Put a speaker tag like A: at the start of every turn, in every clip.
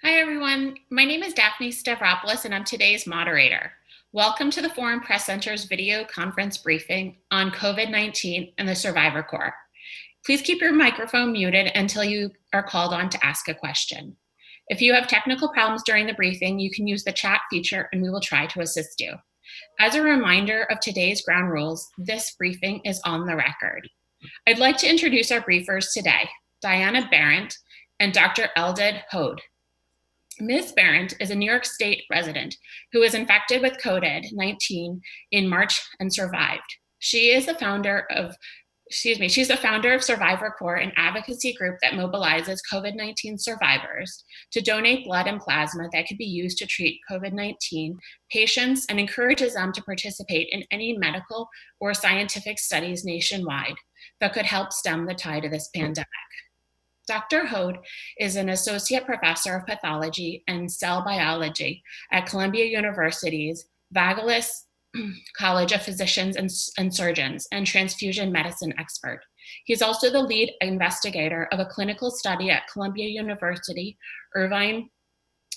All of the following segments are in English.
A: Hi, everyone. My name is Daphne Stavropoulos, and I'm today's moderator. Welcome to the Foreign Press Center's video conference briefing on COVID-19 and the Survivor Corps. Please keep your microphone muted until you are called on to ask a question. If you have technical problems during the briefing, you can use the chat feature and we will try to assist you. As a reminder of today's ground rules, this briefing is on the record. I'd like to introduce our briefers today, Diana Berrent and Dr. Eldad Hode. Ms. Berrent is a New York State resident who was infected with COVID-19 in March and survived. She's the founder of Survivor Corps, an advocacy group that mobilizes COVID-19 survivors to donate blood and plasma that could be used to treat COVID-19 patients and encourages them to participate in any medical or scientific studies nationwide that could help stem the tide of this pandemic. Dr. Hode is an associate professor of pathology and cell biology at Columbia University's Vagelos College of Physicians and Surgeons and transfusion medicine expert. He's also the lead investigator of a clinical study at Columbia University Irving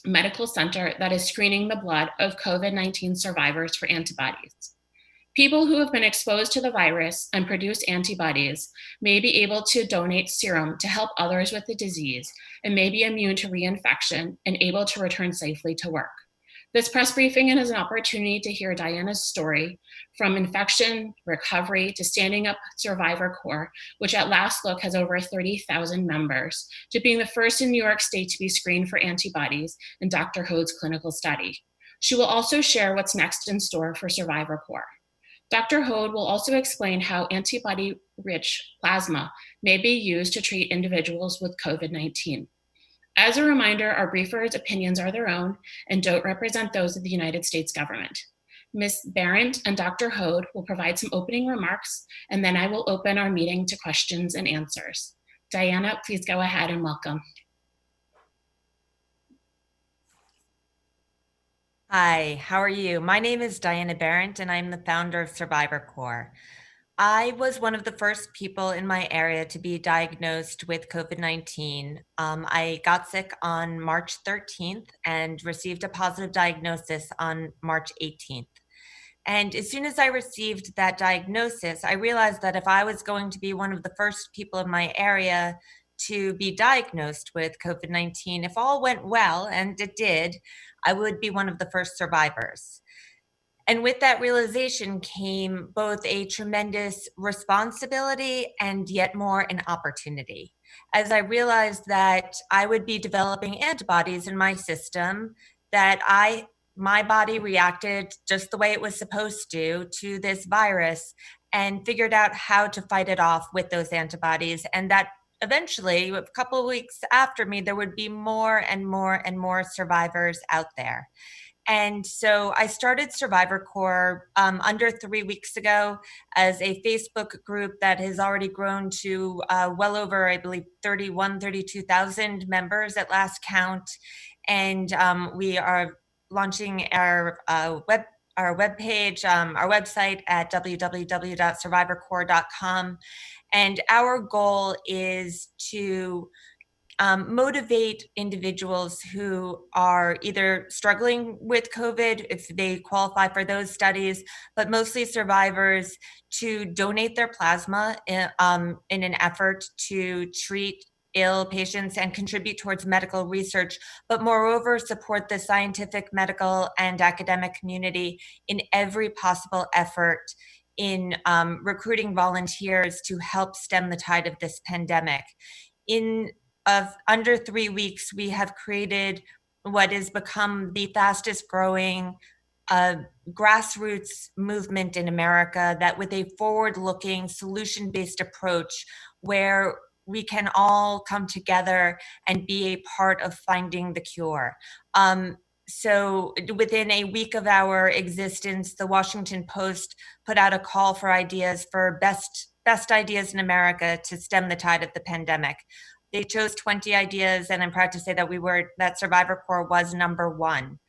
A: Medical Center that is screening the blood of COVID-19 survivors for antibodies. People who have been exposed to the virus and produce antibodies may be able to donate serum to help others with the disease and may be immune to reinfection and able to return safely to work. This press briefing is an opportunity to hear Diana's story from infection, recovery, to standing up Survivor Corps, which at last look has over 30,000 members, to being the first in New York State to be screened for antibodies in Dr. Hode's clinical study. She will also share what's next in store for Survivor Corps. Dr. Hode will also explain how antibody-rich plasma may be used to treat individuals with COVID-19. As a reminder, our briefers' opinions are their own and don't represent those of the United States government. Ms. Berrent and Dr. Hode will provide some opening remarks, and then I will open our meeting to questions and answers. Diana, please go ahead and welcome.
B: Hi, how are you? My name is Diana Berrent, and I'm the founder of Survivor Corps. I was one of the first people in my area to be diagnosed with COVID-19. I got sick on March 13th and received a positive diagnosis on March 18th. And as soon as I received that diagnosis, I realized that if I was going to be one of the first people in my area to be diagnosed with COVID-19, if all went well, and it did, I would be one of the first survivors. And with that realization came both a tremendous responsibility and yet more an opportunity. As I realized that I would be developing antibodies in my system, that my body reacted just the way it was supposed to this virus and figured out how to fight it off with those antibodies, and that eventually, a couple of weeks after me, there would be more and more and more survivors out there. And so I started Survivor Corps under 3 weeks ago as a Facebook group that has already grown to well over, I believe, 32,000 members at last count. And we are launching our webpage, our website at www.survivorcorps.com. And our goal is to motivate individuals who are either struggling with COVID, if they qualify for those studies, but mostly survivors, to donate their plasma in an effort to treat ill patients and contribute towards medical research, but moreover support the scientific, medical, and academic community in every possible effort in recruiting volunteers to help stem the tide of this pandemic. In under 3 weeks, we have created what has become the fastest growing grassroots movement in America, that with a forward-looking, solution-based approach where we can all come together and be a part of finding the cure. So within a week of our existence, the Washington Post put out a call for ideas for best ideas in America to stem the tide of the pandemic. They chose 20 ideas, and I'm proud to say that Survivor Corps was number one.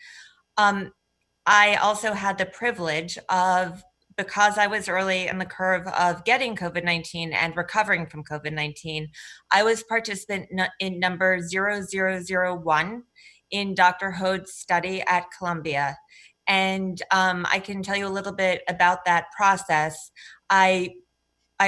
B: I also had the privilege of, because I was early in the curve of getting COVID-19 and recovering from COVID-19, I was participant in number 0001 in Dr. Hode's study at Columbia. And I can tell you a little bit about that process. I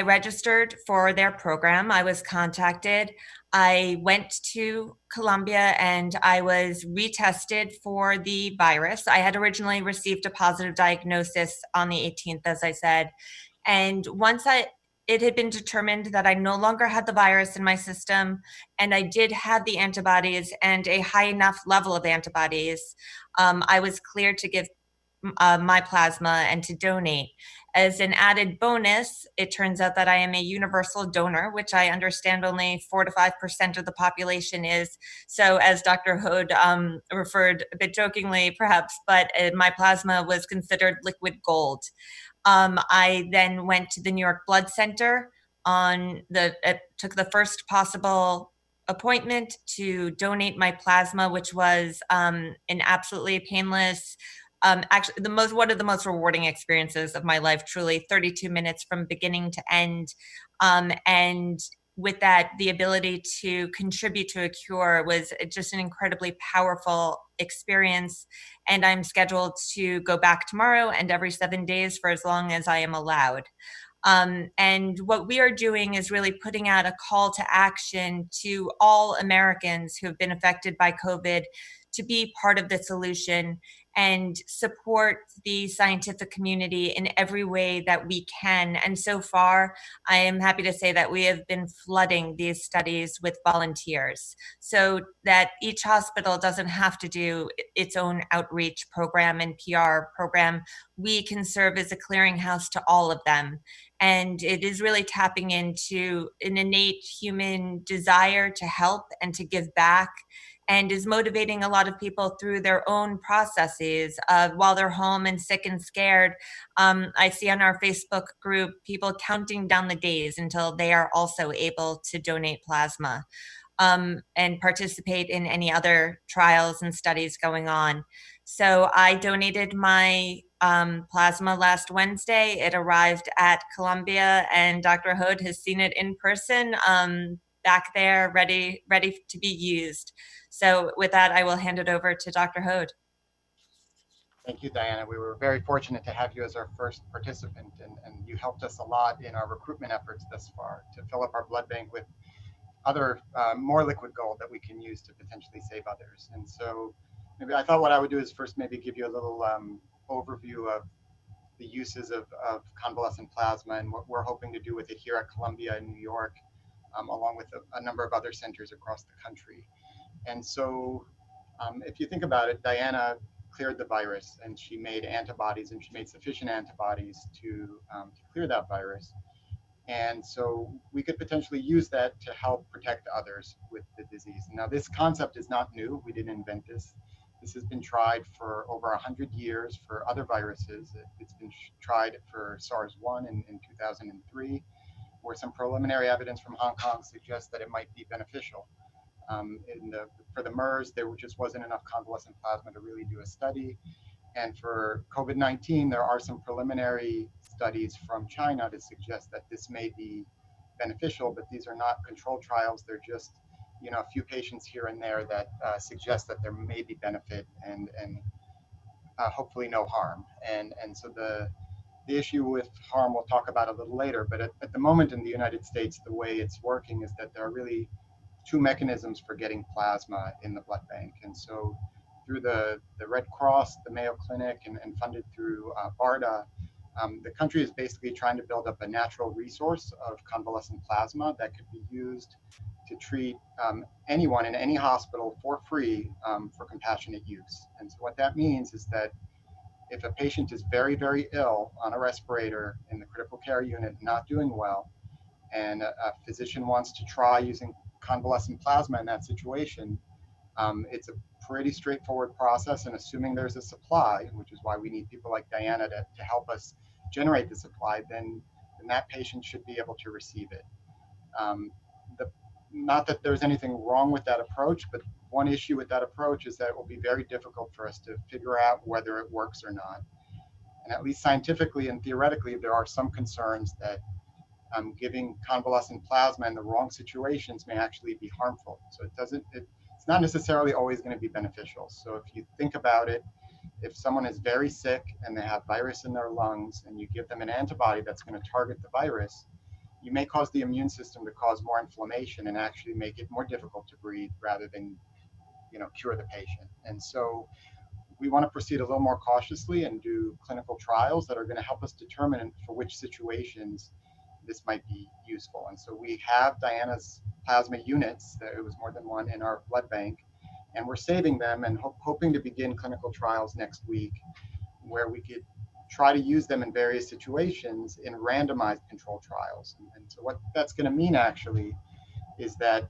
B: registered for their program. I was contacted. I went to Columbia and I was retested for the virus. I had originally received a positive diagnosis on the 18th, as I said. And it had been determined that I no longer had the virus in my system, and I did have the antibodies and a high enough level of antibodies. I was cleared to give my plasma and to donate. As an added bonus, it turns out that I am a universal donor, which I understand only 4 to 5% of the population is. So, as Dr. Hode referred a bit jokingly, perhaps, but my plasma was considered liquid gold. I then went to the New York Blood Center took the first possible appointment to donate my plasma, which was an absolutely painless, actually one of the most rewarding experiences of my life, truly. 32 minutes from beginning to end. And with that, the ability to contribute to a cure was just an incredibly powerful experience. And I'm scheduled to go back tomorrow and every 7 days for as long as I am allowed. And what we are doing is really putting out a call to action to all Americans who have been affected by COVID to be part of the solution and support the scientific community in every way that we can. And so far, I am happy to say that we have been flooding these studies with volunteers so that each hospital doesn't have to do its own outreach program and PR program. We can serve as a clearinghouse to all of them. And it is really tapping into an innate human desire to help and to give back, and is motivating a lot of people through their own processes while they're home and sick and scared. I see on our Facebook group people counting down the days until they are also able to donate plasma and participate in any other trials and studies going on. So I donated my plasma last Wednesday. It arrived at Columbia, and Dr. Hode has seen it in person back there, ready to be used. So with that, I will hand it over to Dr. Hode.
C: Thank you, Diana. We were very fortunate to have you as our first participant, and you helped us a lot in our recruitment efforts thus far to fill up our blood bank with other more liquid gold that we can use to potentially save others. And so maybe I thought what I would do is first maybe give you a little overview of the uses of convalescent plasma and what we're hoping to do with it here at Columbia in New York, along with a number of other centers across the country. And so if you think about it, Diana cleared the virus and she made antibodies, and she made sufficient antibodies to clear that virus. And so we could potentially use that to help protect others with the disease. Now, this concept is not new. We didn't invent this. This has been tried for over 100 years for other viruses. It's been tried for SARS-1 in 2003, where some preliminary evidence from Hong Kong suggests that it might be beneficial. For the MERS, there just wasn't enough convalescent plasma to really do a study. And for COVID-19, there are some preliminary studies from China that suggest that this may be beneficial, but these are not controlled trials. They're just, a few patients here and there that suggest that there may be benefit and hopefully no harm. And so the issue with harm we'll talk about a little later, but at the moment in the United States, the way it's working is that there are really two mechanisms for getting plasma in the blood bank. And so through the Red Cross, the Mayo Clinic, and funded through BARDA, the country is basically trying to build up a natural resource of convalescent plasma that could be used to treat anyone in any hospital for free for compassionate use. And so what that means is that if a patient is very, very ill on a respirator in the critical care unit, not doing well, and a physician wants to try using convalescent plasma in that situation, it's a pretty straightforward process, and assuming there's a supply, which is why we need people like Diana to help us generate the supply, then that patient should be able to receive it. Not that there's anything wrong with that approach, but one issue with that approach is that it will be very difficult for us to figure out whether it works or not. And at least scientifically and theoretically, there are some concerns that giving convalescent plasma in the wrong situations may actually be harmful. So it's it's not necessarily always going to be beneficial. So if you think about it, if someone is very sick and they have virus in their lungs and you give them an antibody that's going to target the virus, you may cause the immune system to cause more inflammation and actually make it more difficult to breathe rather than, cure the patient. And so we want to proceed a little more cautiously and do clinical trials that are going to help us determine for which situations this might be useful. And so we have Diana's plasma units, it was more than one, in our blood bank, and we're saving them and hoping to begin clinical trials next week where we could try to use them in various situations in randomized control trials. And so what that's going to mean actually is that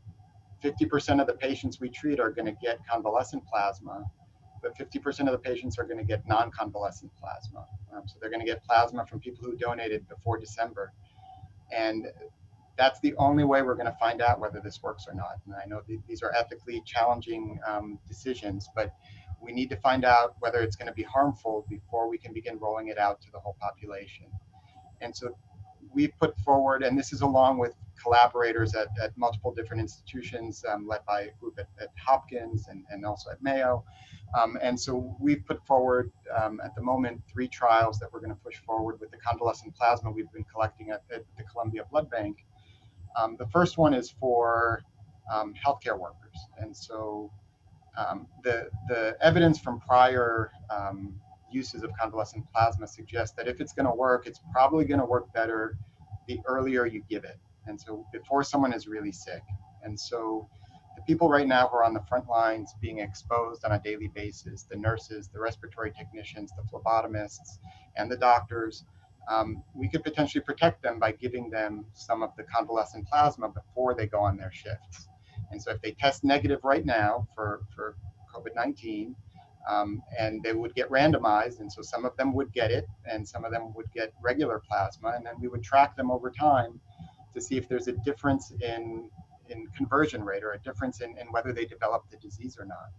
C: 50% of the patients we treat are going to get convalescent plasma, but 50% of the patients are going to get non-convalescent plasma. So they're going to get plasma from people who donated before December. And that's the only way we're going to find out whether this works or not. And I know these are ethically challenging decisions, but we need to find out whether it's going to be harmful before we can begin rolling it out to the whole population. And so we've put forward, and this is along with collaborators at multiple different institutions led by a group at Hopkins and also at Mayo. And so we've put forward at the moment 3 trials that we're going to push forward with the convalescent plasma we've been collecting at the Columbia Blood Bank. The first one is for healthcare workers. And so the evidence from prior uses of convalescent plasma suggests that if it's going to work, it's probably going to work better the earlier you give it. And so before someone is really sick. And so the people right now who are on the front lines being exposed on a daily basis, the nurses, the respiratory technicians, the phlebotomists, and the doctors, we could potentially protect them by giving them some of the convalescent plasma before they go on their shifts. And so if they test negative right now for COVID-19, and they would get randomized, and so some of them would get it, and some of them would get regular plasma, and then we would track them over time to see if there's a difference in conversion rate or a difference in whether they develop the disease or not.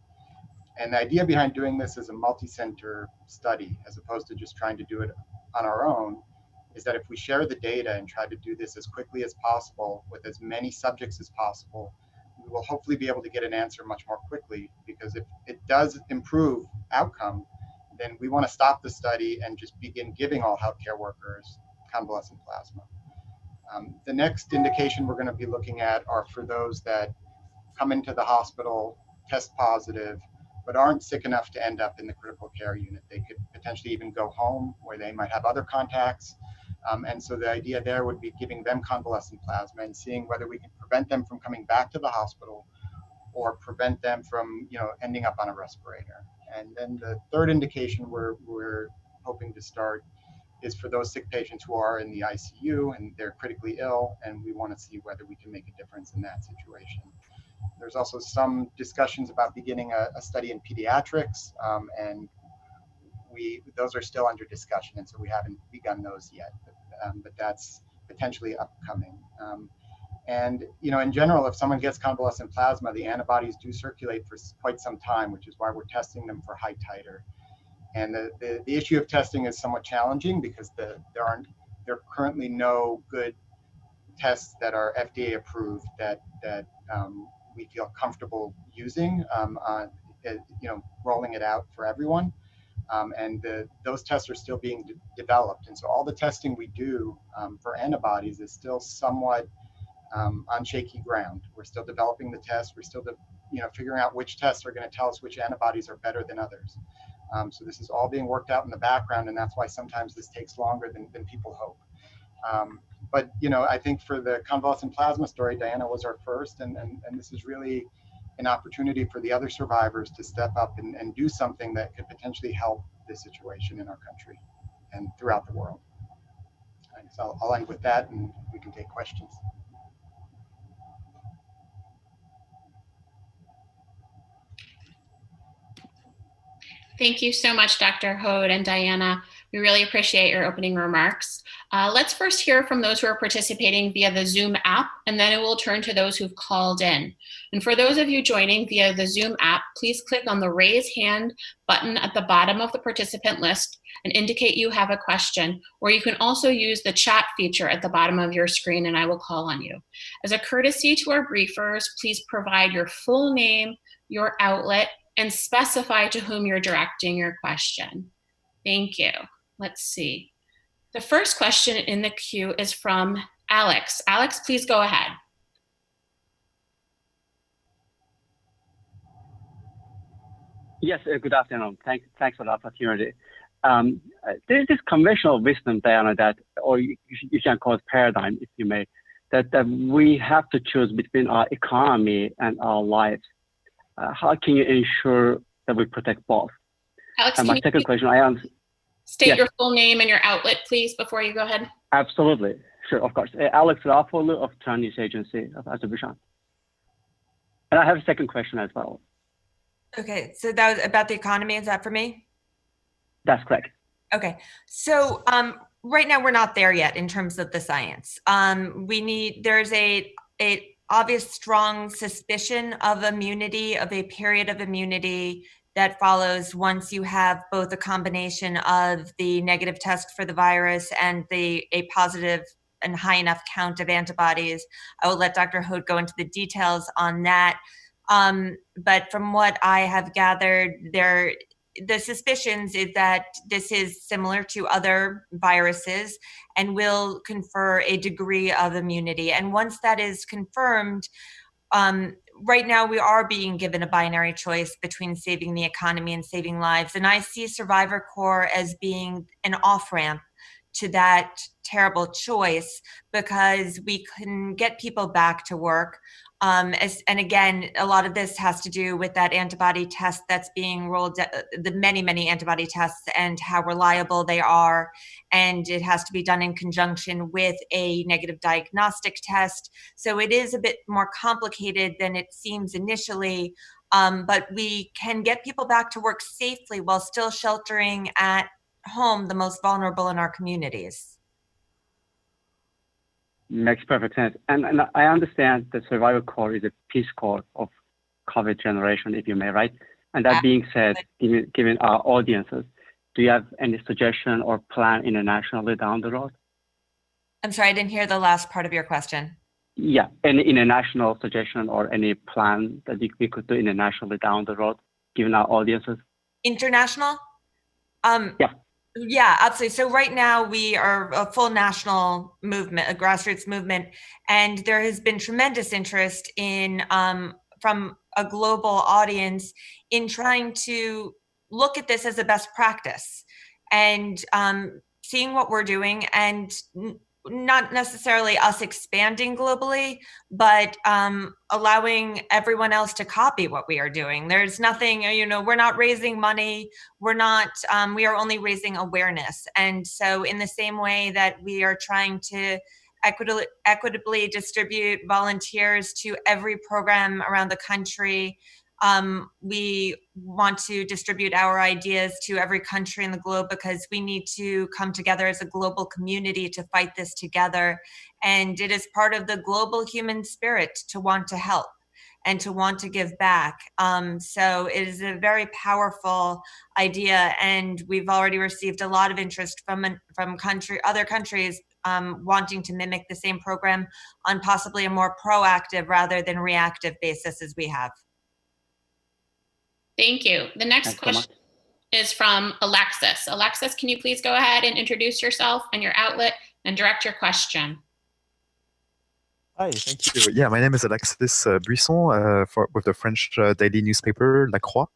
C: And the idea behind doing this as a multi-center study, as opposed to just trying to do it on our own, is that if we share the data and try to do this as quickly as possible with as many subjects as possible, we will hopefully be able to get an answer much more quickly, because if it does improve outcome, then we want to stop the study and just begin giving all healthcare workers convalescent plasma. The next indication we're going to be looking at are for those that come into the hospital, test positive, but aren't sick enough to end up in the critical care unit. They could potentially even go home where they might have other contacts. And so the idea there would be giving them convalescent plasma and seeing whether we can prevent them from coming back to the hospital or prevent them from, ending up on a respirator. And then the third indication we're hoping to start is for those sick patients who are in the ICU and they're critically ill, and we want to see whether we can make a difference in that situation. There's also some discussions about beginning a study in pediatrics, and those are still under discussion, and so we haven't begun those yet, but that's potentially upcoming. And in general, if someone gets convalescent plasma, the antibodies do circulate for quite some time, which is why we're testing them for high titer. And the issue of testing is somewhat challenging because there are currently no good tests that are FDA approved that we feel comfortable using, rolling it out for everyone. And those tests are still being developed. And so all the testing we do for antibodies is still somewhat on shaky ground. We're still developing the tests. We're still figuring out which tests are going to tell us which antibodies are better than others. So this is all being worked out in the background, and that's why sometimes this takes longer than people hope. But I think for the convalescent plasma story, Diana was our first, and this is really an opportunity for the other survivors to step up and do something that could potentially help this situation in our country and throughout the world. So I'll end with that, and we can take questions.
A: Thank you so much, Dr. Hode and Diana. We really appreciate your opening remarks. Let's first hear from those who are participating via the Zoom app, and then it will turn to those who've called in. And for those of you joining via the Zoom app, please click on the raise hand button at the bottom of the participant list and indicate you have a question, or you can also use the chat feature at the bottom of your screen and I will call on you. As a courtesy to our briefers, please provide your full name, your outlet, and specify to whom you're directing your question. Thank you. Let's see. The first question in the queue is from Alex. Alex, please go ahead.
D: Yes, good afternoon. Thanks for the opportunity. There's this conventional wisdom, Diana, that, or you can call it paradigm, if you may, that we have to choose between our economy and our lives. How can you ensure that we protect both?
A: Alex,
D: and my second question,
A: state your full name and your outlet, please, before you go ahead.
D: Absolutely. Sure, of course. Alex Buisson of Chinese Agency of Azerbaijan. And I have a second question as well.
B: Okay, so that was about the economy. Is that for me?
D: That's correct.
B: Okay, so right now we're not there yet in terms of the science. There's a obvious strong suspicion of immunity, of a period of immunity that follows once you have both a combination of the negative test for the virus and a positive and high enough count of antibodies. I will let Dr. Hode go into the details on that. But from what I have gathered, the suspicions is that this is similar to other viruses and will confer a degree of immunity. And once that is confirmed, right now we are being given a binary choice between saving the economy and saving lives. And I see Survivor Corps as being an off-ramp to that terrible choice, because we can get people back to work. And again, a lot of this has to do with that antibody test that's being rolled, the many antibody tests and how reliable they are. And it has to be done in conjunction with a negative diagnostic test. So it is a bit more complicated than it seems initially, but we can get people back to work safely while still sheltering at home the most vulnerable in our communities.
D: Makes perfect sense. And I understand that Survivor Corps is a Peace Corps of COVID generation, if you may, right? And that being said, given our audiences, do you have any suggestion or plan internationally down the road?
B: I'm sorry, I didn't hear the last part of your question.
D: Yeah, any international suggestion or any plan that we could do internationally down the road, given our audiences?
B: International?
D: Yeah.
B: Yeah, absolutely. So right now we are a full national movement, a grassroots movement, and there has been tremendous interest in from a global audience in trying to look at this as a best practice and seeing what we're doing, and not necessarily us expanding globally, but allowing everyone else to copy what we are doing. There's nothing, we're not raising money. We are only raising awareness. And so in the same way that we are trying to equitably distribute volunteers to every program around the country, we want to distribute our ideas to every country in the globe, because we need to come together as a global community to fight this together. And it is part of the global human spirit to want to help and to want to give back. So it is a very powerful idea, and we've already received a lot of interest from other countries wanting to mimic the same program on possibly a more proactive rather than reactive basis as we have.
A: Thank you. The next question is from Alexis. Alexis, can you please go ahead and introduce yourself and your outlet and direct your question?
E: Hi, thank you. Yeah, my name is Alexis Buisson with the French daily newspaper La Croix.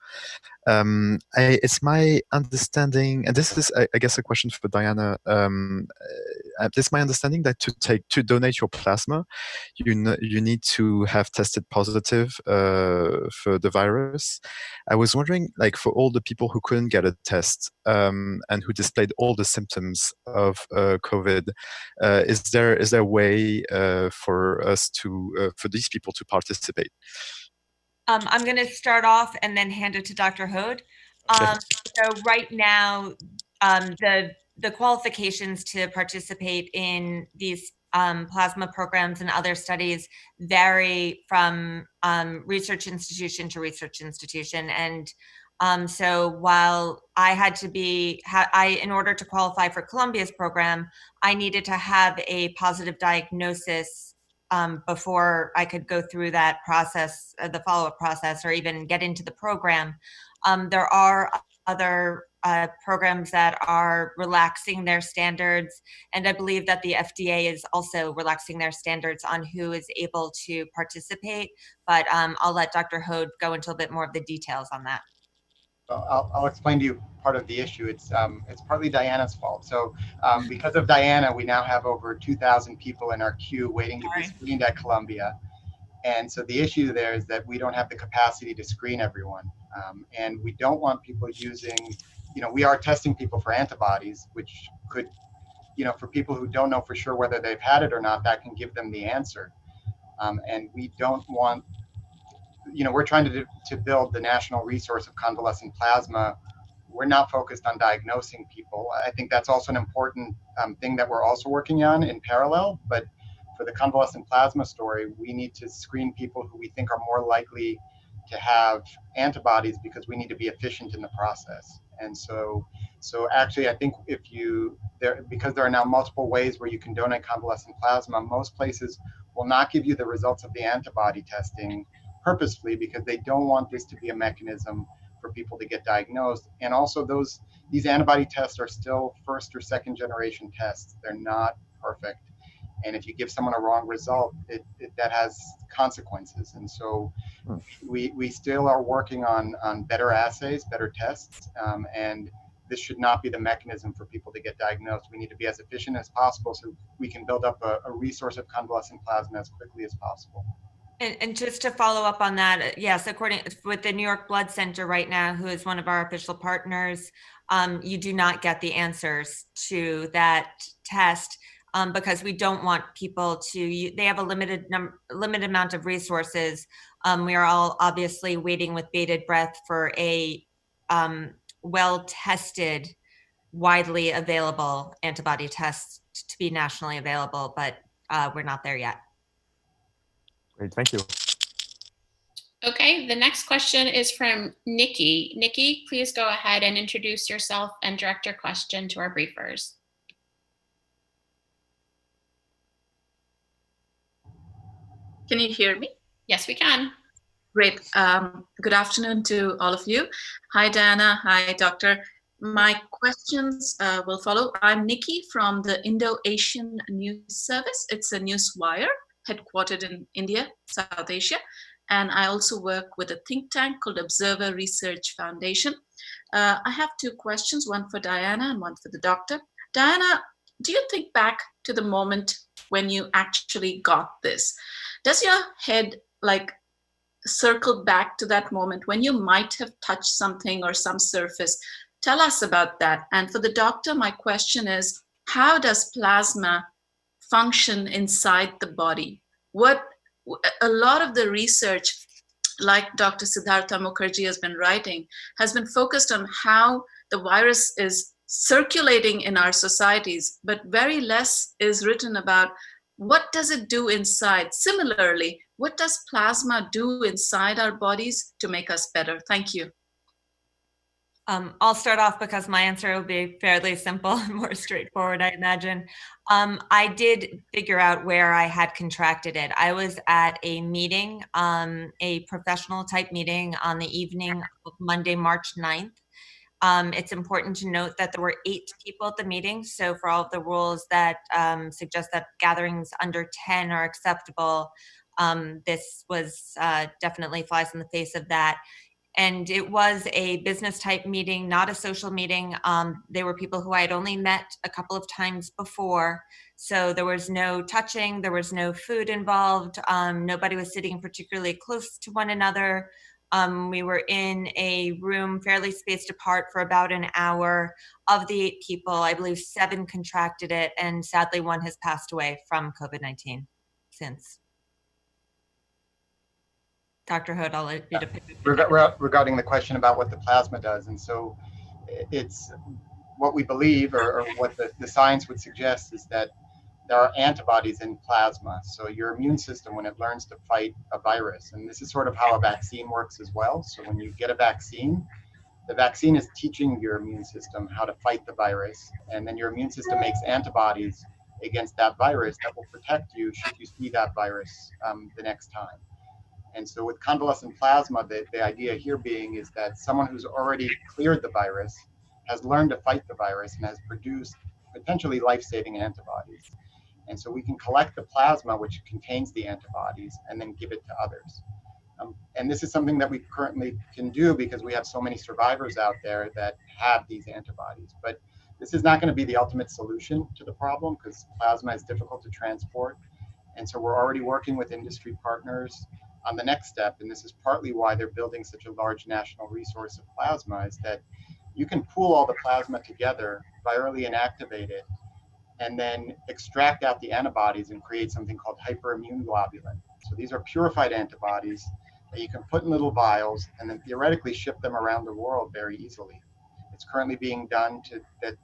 E: It's my understanding, and this is, I guess, a question for Diana. It's my understanding that to donate your plasma, you need to have tested positive for the virus. I was wondering, like, for all the people who couldn't get a test and who displayed all the symptoms of COVID, is there a way for us for these people to participate?
B: I'm going to start off and then hand it to Dr. Hode. So right now, the qualifications to participate in these plasma programs and other studies vary from research institution to research institution. And so while I had to in order to qualify for Columbia's program, I needed to have a positive diagnosis before I could go through that process, the follow-up process, or even get into the program. There are other programs that are relaxing their standards, and I believe that the FDA is also relaxing their standards on who is able to participate, but I'll let Dr. Hode go into a bit more of the details on that.
C: I'll explain to you part of the issue. It's partly Diana's fault. So because of Diana, we now have over 2,000 people in our queue waiting to be screened at Columbia. And so the issue there is that we don't have the capacity to screen everyone. And we don't want people using, we are testing people for antibodies, which could, for people who don't know for sure whether they've had it or not, that can give them the answer. And we don't want, we're trying to build the national resource of convalescent plasma. We're not focused on diagnosing people. I think that's also an important thing that we're also working on in parallel. But for the convalescent plasma story, we need to screen people who we think are more likely to have antibodies because we need to be efficient in the process. And so actually, I think because there are now multiple ways where you can donate convalescent plasma, most places will not give you the results of the antibody testing purposefully because they don't want this to be a mechanism for people to get diagnosed. And also these antibody tests are still first or second generation tests. They're not perfect. And if you give someone a wrong result, that has consequences. And so we still are working on better assays, better tests, and this should not be the mechanism for people to get diagnosed. We need to be as efficient as possible so we can build up a resource of convalescent plasma as quickly as possible.
B: And just to follow up on that, yes, according with the New York Blood Center right now, who is one of our official partners, you do not get the answers to that test because we don't want people to. They have a limited amount of resources. We are all obviously waiting with bated breath for a well-tested, widely available antibody test to be nationally available, but we're not there yet.
E: Great, thank you.
A: Okay, the next question is from Nikki. Nikki, please go ahead and introduce yourself and direct your question to our briefers.
F: Can you hear me?
A: Yes, we can.
F: Great. Good afternoon to all of you. Hi, Diana. Hi, Doctor. My questions will follow. I'm Nikki from the Indo-Asian News Service. It's a news wire headquartered in India, South Asia. And I also work with a think tank called Observer Research Foundation. I have two questions, one for Diana and one for the doctor. Diana, do you think back to the moment when you actually got this? Does your head circle back to that moment when you might have touched something or some surface? Tell us about that. And for the doctor, my question is, how does plasma function inside the body? A lot of the research, like Dr. Siddhartha Mukherjee has been writing, has been focused on how the virus is circulating in our societies, but very less is written about what does it do inside. Similarly, what does plasma do inside our bodies to make us better? Thank you.
B: I'll start off because my answer will be fairly simple and more straightforward, I imagine. I did figure out where I had contracted it. I was at a meeting, a professional type meeting on the evening of Monday, March 9th. It's important to note that there were 8 people at the meeting. So for all of the rules that suggest that gatherings under 10 are acceptable, this was definitely flies in the face of that. And it was a business type meeting, not a social meeting. They were people who I had only met a couple of times before. So there was no touching, there was no food involved. Nobody was sitting particularly close to one another. We were in a room fairly spaced apart for about an hour. Of the 8 people, I believe 7 contracted it, and sadly 1 has passed away from COVID-19 since. Dr. Hode, I'll let you to pick up.
C: Regarding the question about what the plasma does, and so it's what we believe, or what the science would suggest, is that there are antibodies in plasma. So your immune system, when it learns to fight a virus, and this is sort of how a vaccine works as well. So when you get a vaccine, the vaccine is teaching your immune system how to fight the virus, and then your immune system makes antibodies against that virus that will protect you should you see that virus the next time. And so with convalescent plasma, the idea here being is that someone who's already cleared the virus has learned to fight the virus and has produced potentially life-saving antibodies. And so we can collect the plasma, which contains the antibodies, and then give it to others. And this is something that we currently can do because we have so many survivors out there that have these antibodies. But this is not going to be the ultimate solution to the problem because plasma is difficult to transport. And so we're already working with industry partners on the next step. And this is partly why they're building such a large national resource of plasma, is that you can pool all the plasma together, virally inactivate it, and then extract out the antibodies and create something called hyperimmune globulin. So these are purified antibodies that you can put in little vials and then theoretically ship them around the world very easily. It's currently being done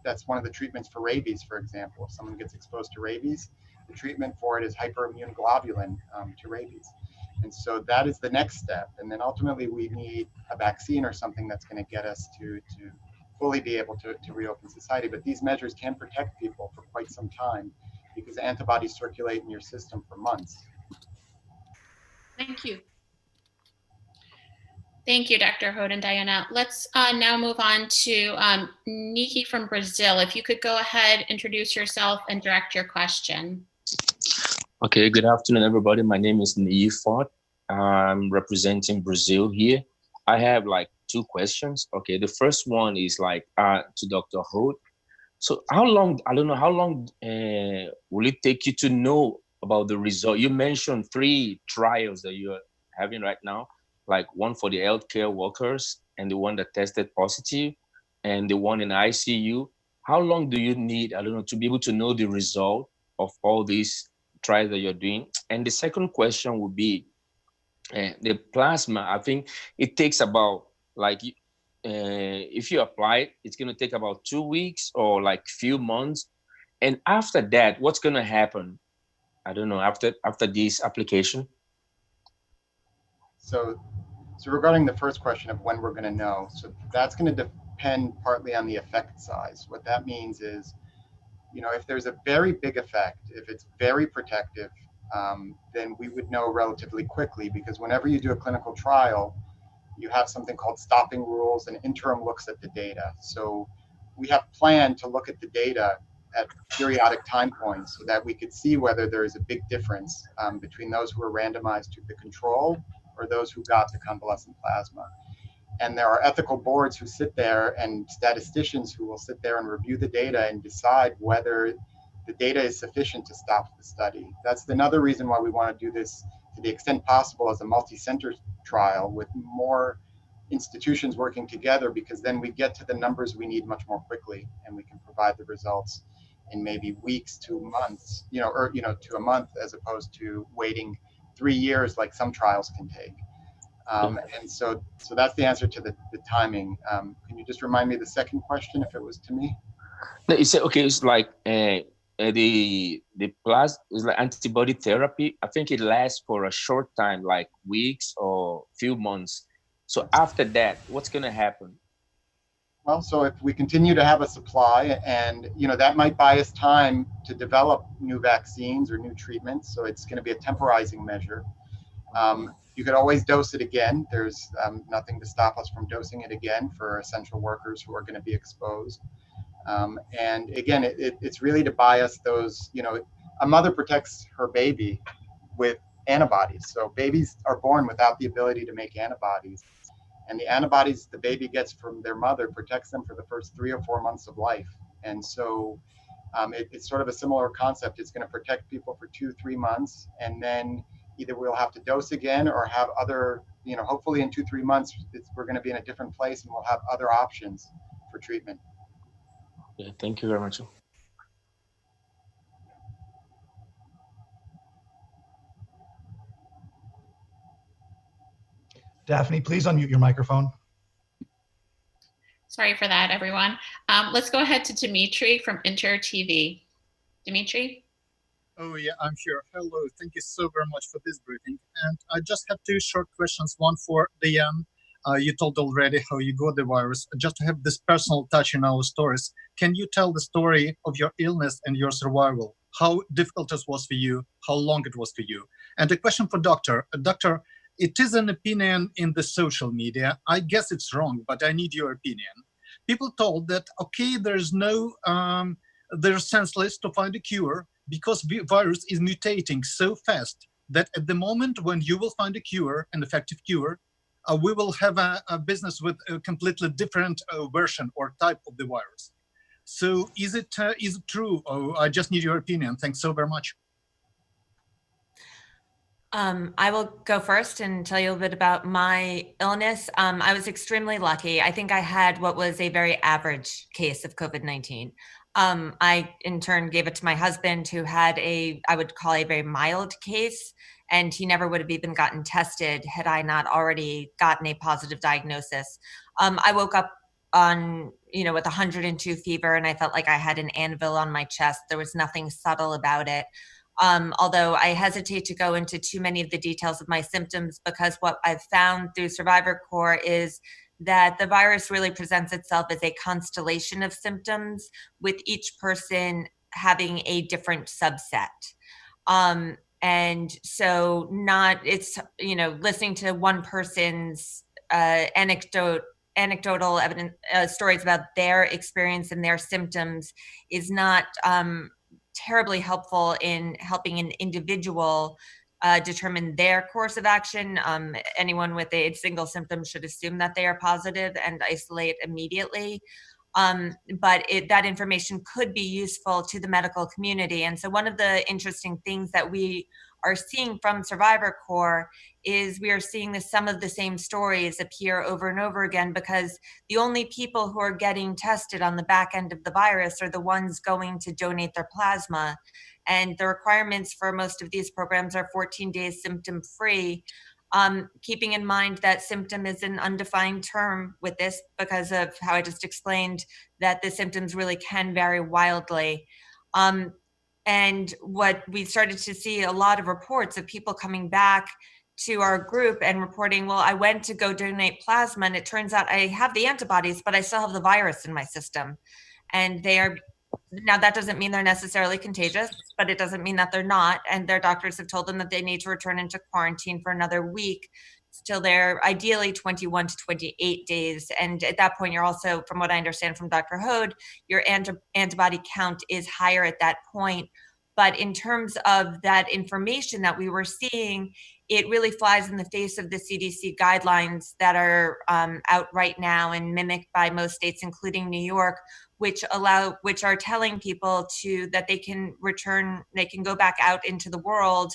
C: that's one of the treatments for rabies, for example. If someone gets exposed to rabies, the treatment for it is hyperimmune globulin to rabies. And so that is the next step. And then ultimately we need a vaccine or something that's going to get us to fully be able to reopen society. But these measures can protect people for quite some time because antibodies circulate in your system for months.
F: Thank you.
A: Thank you, Dr. Hode and Diana. Let's now move on to Niki from Brazil. If you could go ahead, introduce yourself and direct your question.
G: Okay, good afternoon, everybody. My name is Nikhila. I'm representing Brazil here. I have like 2 questions. Okay, the first one is like to Dr. Hode. So how long, I don't know, how long will it take you to know about the result? You mentioned 3 trials that you're having right now, like one for the healthcare workers and the one that tested positive and the one in ICU. How long do you need, I don't know, to be able to know the result of all these trials that you're doing? And the second question would be the plasma. I think it takes about like, if you apply it, it's going to take about 2 weeks or like few months. And after that, what's going to happen? I don't know, after this application.
C: So regarding the first question of when we're going to know, so that's going to depend partly on the effect size. What that means is, you know, if there's a very big effect, if it's very protective, then we would know relatively quickly, because whenever you do a clinical trial, you have something called stopping rules and interim looks at the data. So we have planned to look at the data at periodic time points so that we could see whether there is a big difference between those who are randomized to the control or those who got the convalescent plasma. And there are ethical boards who sit there and statisticians who will sit there and review the data and decide whether the data is sufficient to stop the study. That's another reason why we want to do this to the extent possible as a multi-center trial with more institutions working together, because then we get to the numbers we need much more quickly and we can provide the results in maybe weeks to months, or to a month, as opposed to waiting 3 years like some trials can take. And so that's the answer to the timing. Can you just remind me the second question if it was to me?
G: No, you said, okay, it's like the plasma is like antibody therapy. I think it lasts for a short time, like weeks or few months. So after that, what's going to happen?
C: Well, so if we continue to have a supply, and that might buy us time to develop new vaccines or new treatments. So it's going to be a temporizing measure. You could always dose it again. There's nothing to stop us from dosing it again for essential workers who are going to be exposed. And again, it's really to buy us those, a mother protects her baby with antibodies. So babies are born without the ability to make antibodies. And the antibodies the baby gets from their mother protects them for the first 3 or 4 months of life. And so it's sort of a similar concept. It's going to protect people for 2-3 months. And then either we'll have to dose again or have other, hopefully in 2-3 months, we're going to be in a different place and we'll have other options for treatment.
G: Yeah, thank you very much.
H: Daphne, please unmute your microphone.
A: Sorry for that, everyone. Let's go ahead to Dmitry from Inter TV. Dmitry?
I: Oh yeah, I'm here. Hello, thank you so very much for this briefing. And I just have 2 short questions. One for Diane. You told already how you got the virus. Just to have this personal touch in our stories, can you tell the story of your illness and your survival? how difficult it was for you, how long it was for you. And a question for Doctor. Doctor, it is an opinion in the social media. I guess it's wrong, but I need your opinion. People told that, okay, there's senseless to find a cure because the virus is mutating so fast that at the moment when you will find a cure, an effective cure, we will have a business with a completely different version or type of the virus. So is it true? Oh, I just need your opinion. Thanks so very much.
B: I will go first and tell you a bit about my illness. I was extremely lucky. I think I had what was a very average case of COVID-19. I, in turn, gave it to my husband, who had I would call a very mild case, and he never would have even gotten tested had I not already gotten a positive diagnosis. I woke up with 102 fever, and I felt like I had an anvil on my chest. There was nothing subtle about it. Although I hesitate to go into too many of the details of my symptoms, because what I've found through Survivor Corps is that the virus really presents itself as a constellation of symptoms, with each person having a different subset. And so listening to one person's anecdotal evidence, stories about their experience and their symptoms is not terribly helpful in helping an individual determine their course of action. Anyone with a single symptom should assume that they are positive and isolate immediately. But that information could be useful to the medical community. And so one of the interesting things that we are seeing from Survivor Corps is we are seeing some of the same stories appear over and over again, because the only people who are getting tested on the back end of the virus are the ones going to donate their plasma. And the requirements for most of these programs are 14 days symptom-free, keeping in mind that symptom is an undefined term with this, because of how I just explained that the symptoms really can vary wildly. And what we started to see a lot of reports of people coming back to our group and reporting, well, I went to go donate plasma, and it turns out I have the antibodies, but I still have the virus in my system. And now that doesn't mean they're necessarily contagious, but it doesn't mean that they're not. And their doctors have told them that they need to return into quarantine for another week till they're ideally 21 to 28 days. And at that point, you're also, from what I understand from Dr. Hode, your antibody count is higher at that point. But in terms of that information that we were seeing, it really flies in the face of the CDC guidelines that are out right now and mimicked by most states, including New York, which are telling people that they can go back out into the world,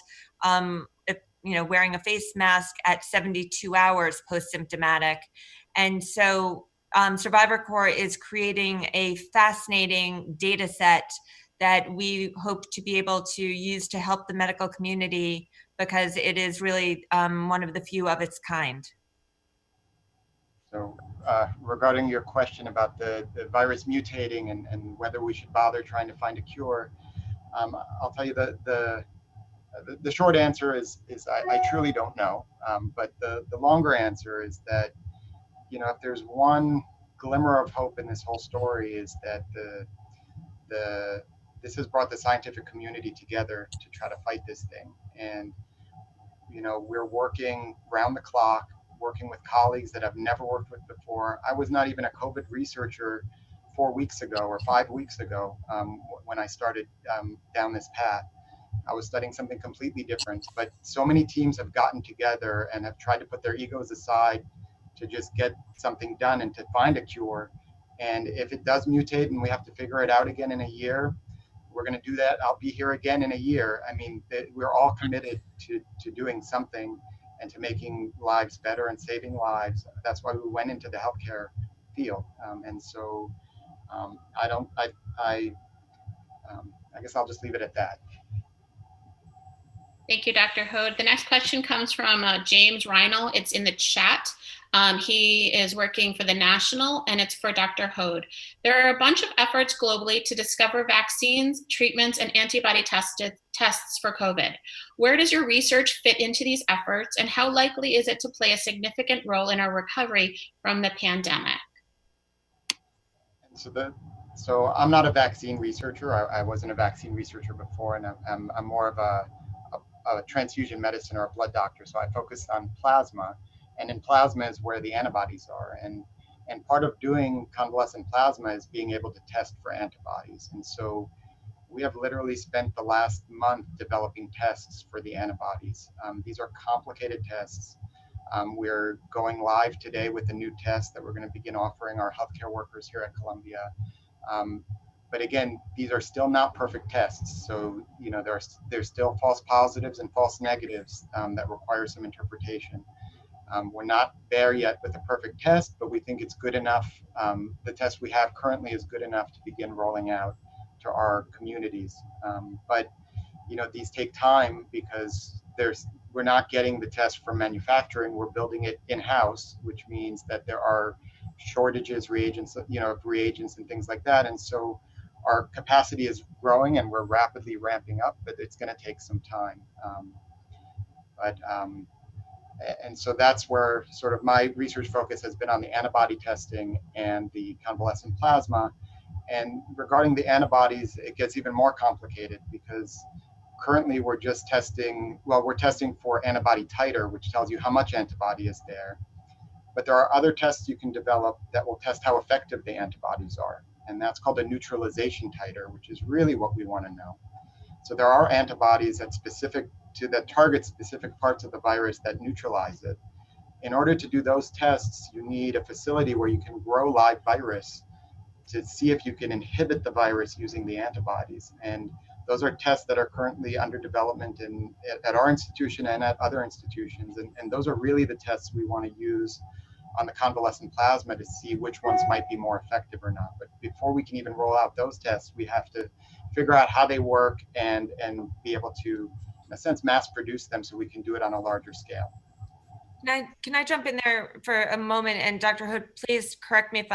B: wearing a face mask at 72 hours post-symptomatic. And so Survivor Corps is creating a fascinating data set that we hope to be able to use to help the medical community, because it is really one of the few of its kind.
C: So regarding your question about the virus mutating and whether we should bother trying to find a cure, I'll tell you the short answer is I truly don't know. But the longer answer is that, if there's one glimmer of hope in this whole story, is that this has brought the scientific community together to try to fight this thing. And, we're working round the clock, working with colleagues that I've never worked with before. I was not even a COVID researcher 4 weeks ago or 5 weeks ago when I started down this path. I was studying something completely different, but so many teams have gotten together and have tried to put their egos aside to just get something done and to find a cure. And if it does mutate and we have to figure it out again in a year, we're going to do that. I'll be here again in a year. I mean, we're all committed to doing something and to making lives better and saving lives. That's why we went into the healthcare field. And so I guess I'll just leave it at that.
A: Thank you, Dr. Hode. The next question comes from James Reinl. It's in the chat. He is working for the National, and it's for Dr. Hode. There are a bunch of efforts globally to discover vaccines, treatments, and antibody tests for COVID. Where does your research fit into these efforts, and how likely is it to play a significant role in our recovery from the pandemic?
C: So So I'm not a vaccine researcher. I wasn't a vaccine researcher before, and I'm more of a transfusion medicine or a blood doctor. So I focus on plasma, and in plasma is where the antibodies are. And part of doing convalescent plasma is being able to test for antibodies. And so we have literally spent the last month developing tests for the antibodies. These are complicated tests. We're going live today with a new test that we're going to begin offering our healthcare workers here at Columbia. But again, these are still not perfect tests. So, you know, there's still false positives and false negatives that require some interpretation. We're not there yet with a perfect test, but we think it's good enough. The test we have currently is good enough to begin rolling out to our communities. But, you know, these take time because we're not getting the test from manufacturing. We're building it in-house, which means that there are shortages, reagents, you know, of reagents and things like that. And so our capacity is growing and we're rapidly ramping up, but it's going to take some time. And so that's where sort of my research focus has been on the antibody testing and the convalescent plasma. And regarding the antibodies, it gets even more complicated because currently we're just testing, well, we're testing for antibody titer, which tells you how much antibody is there. But there are other tests you can develop that will test how effective the antibodies are. And that's called a neutralization titer, which is really what we want to know. So there are antibodies that target specific parts of the virus that neutralize it. In order to do those tests, you need a facility where you can grow live virus to see if you can inhibit the virus using the antibodies. And those are tests that are currently under development at our institution and at other institutions. And those are really the tests we want to use on the convalescent plasma to see which ones might be more effective or not. But before we can even roll out those tests, we have to figure out how they work and be able to, in a sense, mass produce them so we can do it on a larger scale.
B: Can I jump in there for a moment? And Dr. Hood, please correct me if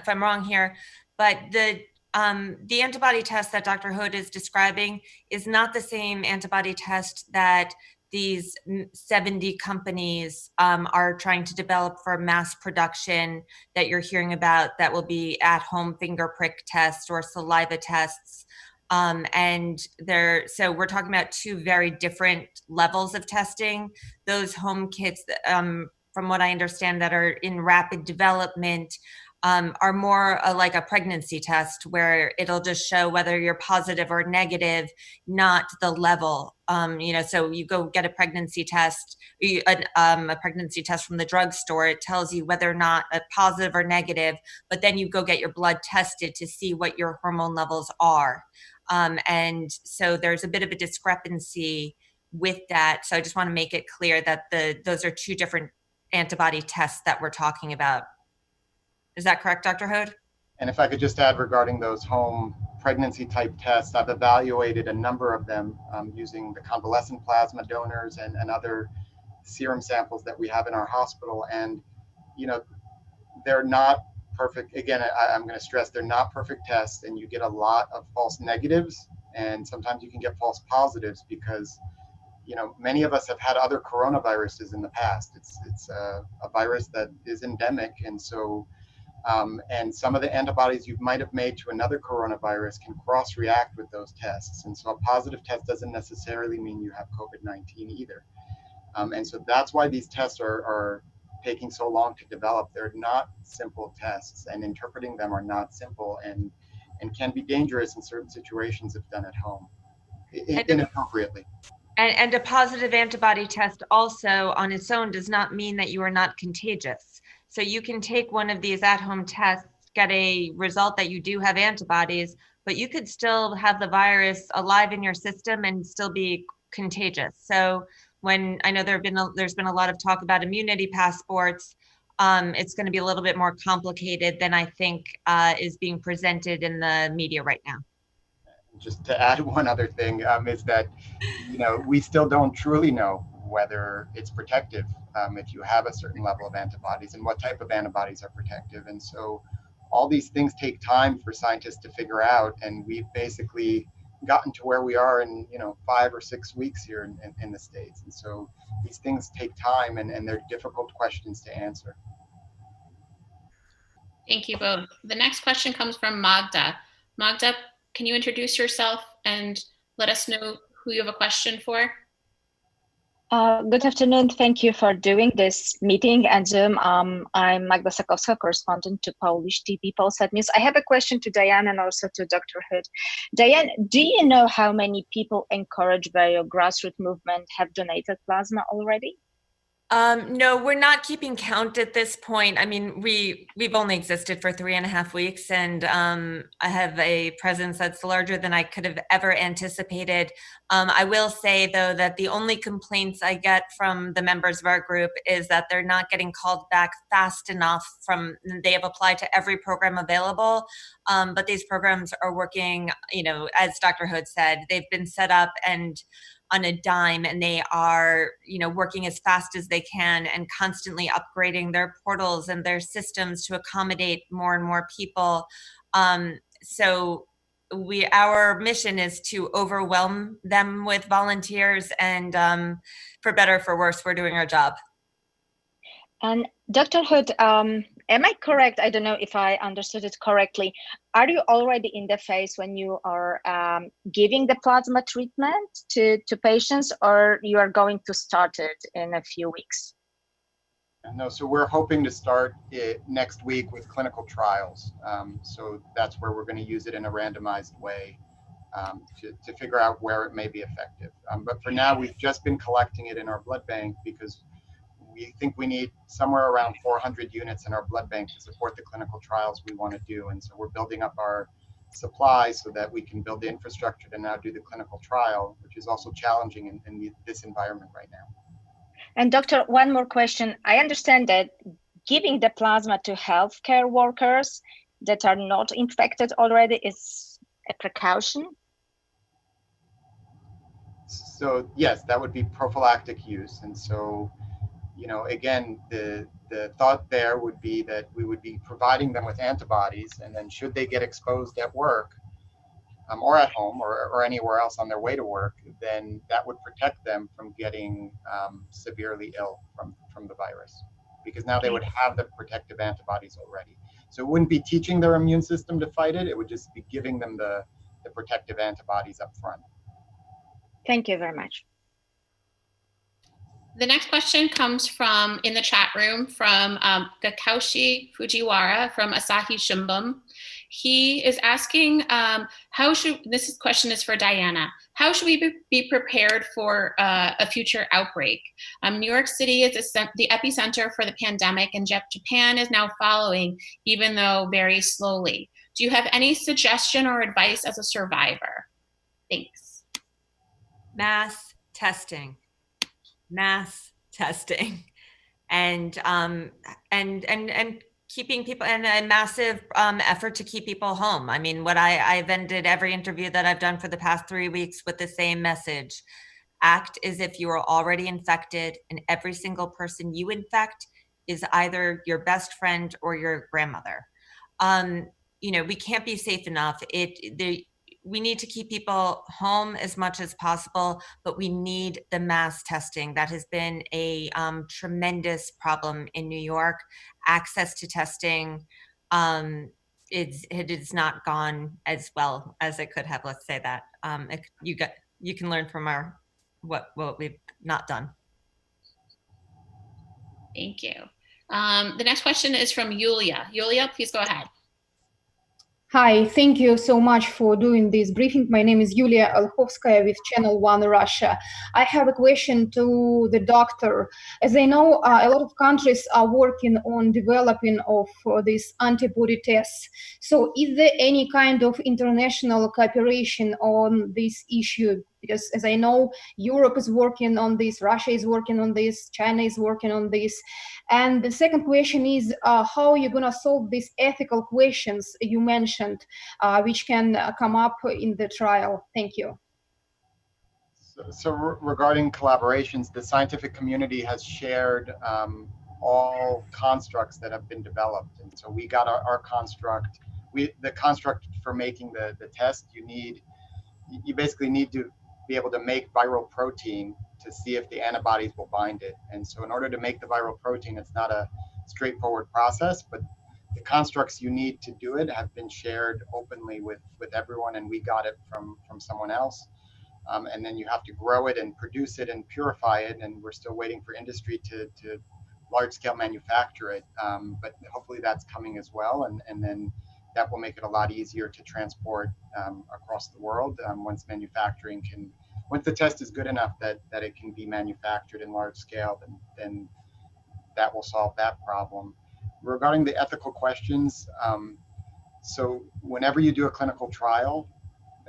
B: I'm wrong here. But the antibody test that Dr. Hood is describing is not the same antibody test that these 70 companies are trying to develop for mass production that you're hearing about, that will be at-home finger prick tests or saliva tests. So we're talking about two very different levels of testing. Those home kits, from what I understand, that are in rapid development are more like a pregnancy test where it'll just show whether you're positive or negative, not the level. So you go get a pregnancy test from the drugstore. It tells you whether or not a positive or negative, but then you go get your blood tested to see what your hormone levels are. And so there's a bit of a discrepancy with that. So I just want to make it clear that those are two different antibody tests that we're talking about. Is that correct, Dr. Hood?
C: And if I could just add regarding those home pregnancy type tests, I've evaluated a number of them using the convalescent plasma donors and other serum samples that we have in our hospital. And, you know, they're not perfect. Again, I'm going to stress they're not perfect tests, and you get a lot of false negatives, and sometimes you can get false positives because, you know, many of us have had other coronaviruses in the past. It's a virus that is endemic, and so and some of the antibodies you might have made to another coronavirus can cross-react with those tests. And so a positive test doesn't necessarily mean you have COVID-19 either. And so that's why these tests are taking so long to develop. They're not simple tests, and interpreting them are not simple and can be dangerous in certain situations if done at home inappropriately.
B: And a positive antibody test also on its own does not mean that you are not contagious. So you can take one of these at-home tests, get a result that you do have antibodies, but you could still have the virus alive in your system and still be contagious. So when I know there's been a lot of talk about immunity passports, it's going to be a little bit more complicated than I think is being presented in the media right now.
C: Just to add one other thing is that, you know, we still don't truly know whether it's protective if you have a certain level of antibodies and what type of antibodies are protective. And so all these things take time for scientists to figure out. And we've basically gotten to where we are in, you know, 5 or 6 weeks here in the States. And so these things take time and they're difficult questions to answer.
A: Thank you both. The next question comes from Magda. Magda, can you introduce yourself and let us know who you have a question for?
J: Good afternoon. Thank you for doing this meeting and Zoom. I'm Magda Sakowsk, correspondent to Polish TV Polsat News. I have a question to Diane and also to Dr. Hood. Diane, do you know how many people encouraged by your grassroots movement have donated plasma already?
B: No, we're not keeping count at this point. I mean, we've only existed for 3.5 weeks, and I have a presence that's larger than I could have ever anticipated. I will say, though, that the only complaints I get from the members of our group is that they're not getting called back fast enough they have applied to every program available, but these programs are working, as Dr. Hood said, they've been set up and on a dime, and they are, working as fast as they can and constantly upgrading their portals and their systems to accommodate more and more people. So our mission is to overwhelm them with volunteers, and for better or for worse, we're doing our job.
J: And Dr. Hood, am I correct? I don't know if I understood it correctly. Are you already in the phase when you are giving the plasma treatment to patients, or you are going to start it in a few weeks?
C: No, so we're hoping to start it next week with clinical trials. So that's where we're going to use it in a randomized way to figure out where it may be effective. But for now, we've just been collecting it in our blood bank because we think we need somewhere around 400 units in our blood bank to support the clinical trials we want to do. And so we're building up our supply so that we can build the infrastructure to now do the clinical trial, which is also challenging in this environment right now.
J: And doctor, one more question. I understand that giving the plasma to healthcare workers that are not infected already is a precaution?
C: So yes, that would be prophylactic use. And so, again, the thought there would be that we would be providing them with antibodies, and then should they get exposed at work or at home or anywhere else on their way to work, then that would protect them from getting severely ill from the virus, because now they would have the protective antibodies already. So it wouldn't be teaching their immune system to fight it, it would just be giving them the protective antibodies up front.
J: Thank you very much.
A: The next question comes from, in the chat room, from Gakaushi Fujiwara from Asahi Shimbun. He is asking, this question is for Diana, how should we be prepared for a future outbreak? New York City is the epicenter for the pandemic, and Japan is now following, even though very slowly. Do you have any suggestion or advice as a survivor? Thanks.
B: Mass testing, and keeping people, and a massive effort to keep people home. I mean, I've ended every interview that I've done for the past 3 weeks with the same message. Act as if you are already infected, and every single person you infect is either your best friend or your grandmother. We can't be safe enough. We need to keep people home as much as possible, but we need the mass testing. That has been a tremendous problem in New York. Access to testing, it has not gone as well as it could have. Let's say that. You can learn from what we've not done.
A: Thank you. The next question is from Yulia. Yulia, please go ahead.
K: Hi, thank you so much for doing this briefing. My name is Yulia Olkhovskaya with Channel One Russia. I have a question to the doctor. As I know, a lot of countries are working on developing of these antibody tests. So is there any kind of international cooperation on this issue? Because as I know, Europe is working on this, Russia is working on this, China is working on this. And the second question is how you're going to solve these ethical questions you mentioned, which can come up in the trial. Thank you.
C: So regarding collaborations, the scientific community has shared all constructs that have been developed. And so we got our construct. The construct for making the test, you basically need to be able to make viral protein to see if the antibodies will bind it. And so in order to make the viral protein, it's not a straightforward process, but the constructs you need to do it have been shared openly with everyone, and we got it from someone else. And then you have to grow it and produce it and purify it, and we're still waiting for industry to large-scale manufacture it. But hopefully that's coming as well, and then that will make it a lot easier to transport across the world once the test is good enough that it can be manufactured in large scale, then that will solve that problem. Regarding the ethical questions, so whenever you do a clinical trial,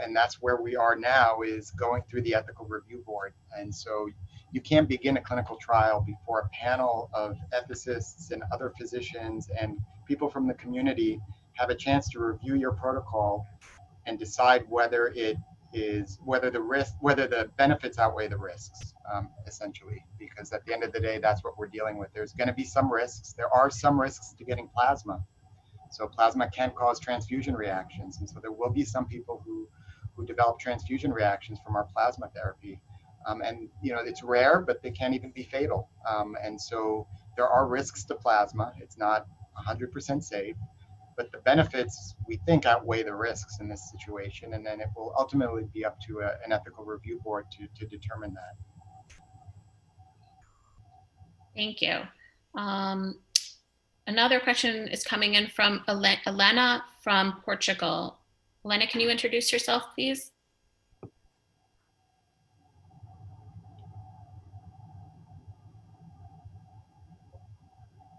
C: and that's where we are now, is going through the ethical review board. And so you can't begin a clinical trial before a panel of ethicists and other physicians and people from the community have a chance to review your protocol and decide whether the benefits outweigh the risks, essentially, because at the end of the day, that's what we're dealing with. There's going to be some risks. There are some risks to getting plasma. So plasma can cause transfusion reactions. And so there will be some people who develop transfusion reactions from our plasma therapy. And it's rare, but they can't even be fatal. And so there are risks to plasma. It's not 100% safe, but the benefits, we think, outweigh the risks in this situation. And then it will ultimately be up to an ethical review board to determine that.
A: Thank you. Another question is coming in from Elena from Portugal. Elena, can you introduce yourself, please?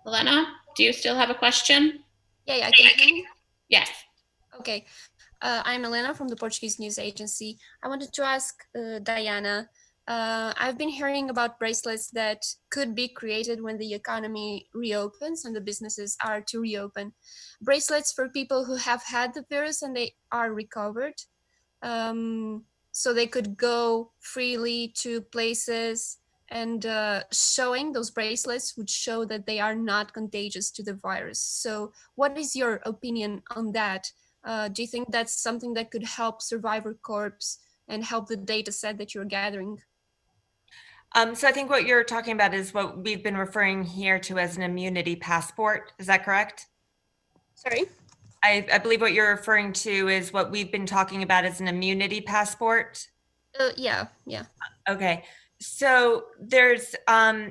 A: Elena, do you still have a question?
L: Yeah, can you hear me?
A: Yes.
L: Okay. I'm Elena from the Portuguese news agency. I wanted to ask Diana, I've been hearing about bracelets that could be created when the economy reopens and the businesses are to reopen. Bracelets for people who have had the virus and they are recovered. So they could go freely to places, and showing those bracelets would show that they are not contagious to the virus. So what is your opinion on that? Do you think that's something that could help Survivor Corps and help the data set that you're gathering?
B: So I think what you're talking about is what we've been referring here to as an immunity passport. Is that correct?
L: Sorry?
B: I believe what you're referring to is what we've been talking about as an immunity passport.
L: Yeah.
B: Okay. So there's,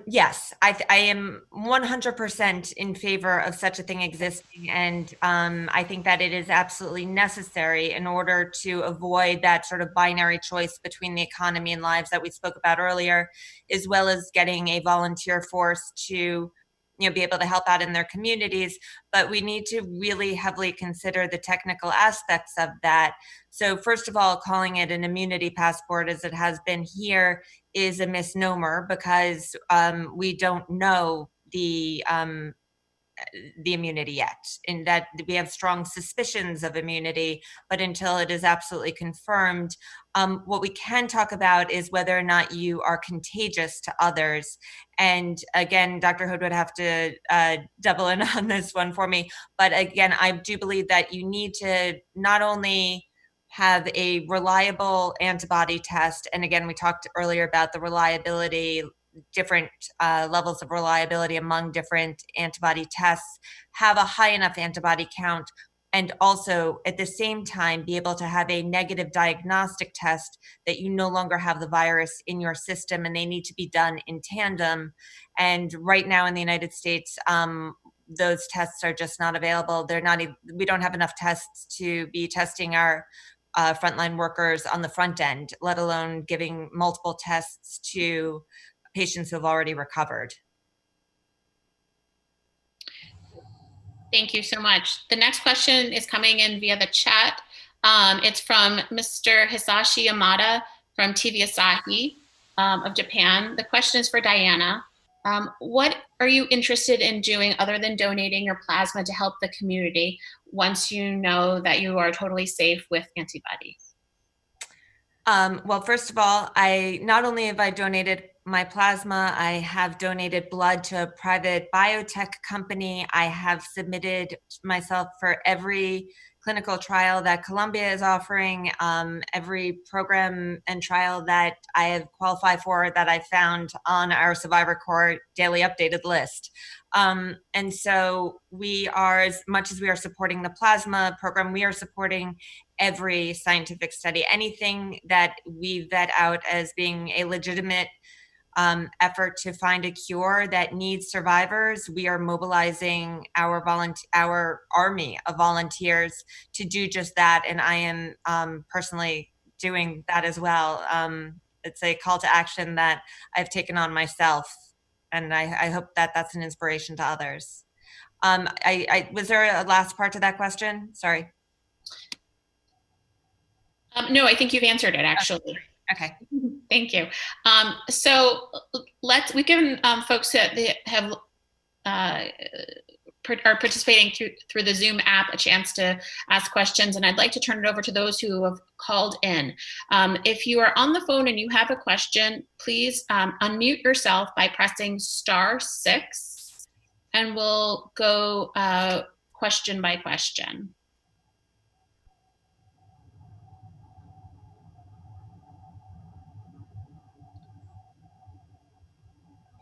B: yes, I am 100% in favor of such a thing existing. And I think that it is absolutely necessary in order to avoid that sort of binary choice between the economy and lives that we spoke about earlier, as well as getting a volunteer force to be able to help out in their communities. But we need to really heavily consider the technical aspects of that. So first of all, calling it an immunity passport, as it has been here, is a misnomer, because we don't know the immunity yet, in that we have strong suspicions of immunity, but until it is absolutely confirmed, what we can talk about is whether or not you are contagious to others. And again, Dr. Hood would have to double in on this one for me. But again, I do believe that you need to not only have a reliable antibody test, and again, we talked earlier about the reliability, different levels of reliability among different antibody tests, have a high enough antibody count, and also at the same time be able to have a negative diagnostic test that you no longer have the virus in your system, and they need to be done in tandem. And right now in the United States, those tests are just not available. We don't have enough tests to be testing our frontline workers on the front end, let alone giving multiple tests to patients who have already recovered.
A: Thank you so much. The next question is coming in via the chat. It's from Mr. Hisashi Yamada from TV Asahi of Japan. The question is for Diana. What are you interested in doing other than donating your plasma to help the community once you know that you are totally safe with antibodies?
B: Well, first of all, not only have I donated my plasma, I have donated blood to a private biotech company. I have submitted myself for every clinical trial that Columbia is offering, every program and trial that I have qualified for that I found on our Survivor Corps daily updated list. And so we are, as much as we are supporting the plasma program, we are supporting every scientific study, anything that we vet out as being a legitimate effort to find a cure that needs survivors. We are mobilizing our army of volunteers to do just that, and I am personally doing that as well. It's a call to action that I've taken on myself, and I hope that that's an inspiration to others. Was there a last part to that question? Sorry.
A: No, I think you've answered it, actually.
B: Okay.
A: Thank you. So we've given folks that have are participating through the Zoom app a chance to ask questions, and I'd like to turn it over to those who have called in. If you are on the phone and you have a question, please unmute yourself by pressing *6, and we'll go question by question.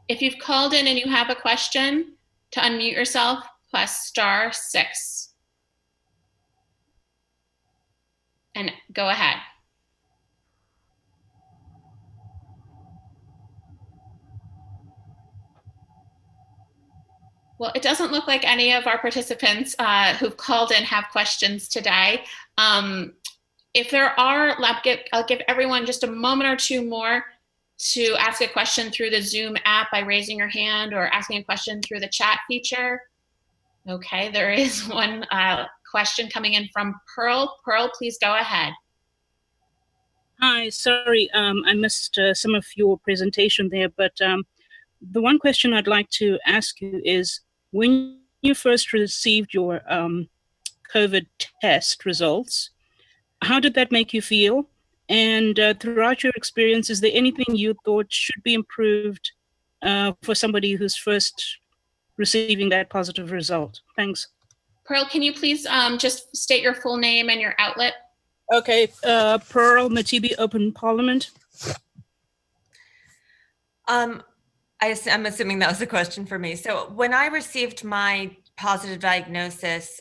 A: If you've called in and you have a question, to unmute yourself, press *6. And go ahead. Well, it doesn't look like any of our participants who've called in have questions today. If there are, I'll give everyone just a moment or two more to ask a question through the Zoom app by raising your hand or asking a question through the chat feature. Okay, there is one question coming in from Pearl. Pearl, please go ahead.
M: Hi, sorry, I missed some of your presentation there, but the one question I'd like to ask you is, when you first received your COVID test results, how did that make you feel? And throughout your experience, is there anything you thought should be improved for somebody who's first receiving that positive result? Thanks.
A: Pearl, can you please just state your full name and your outlet?
M: Okay, Pearl, Matibe Open Parliament.
B: I'm assuming that was a question for me. So when I received my positive diagnosis,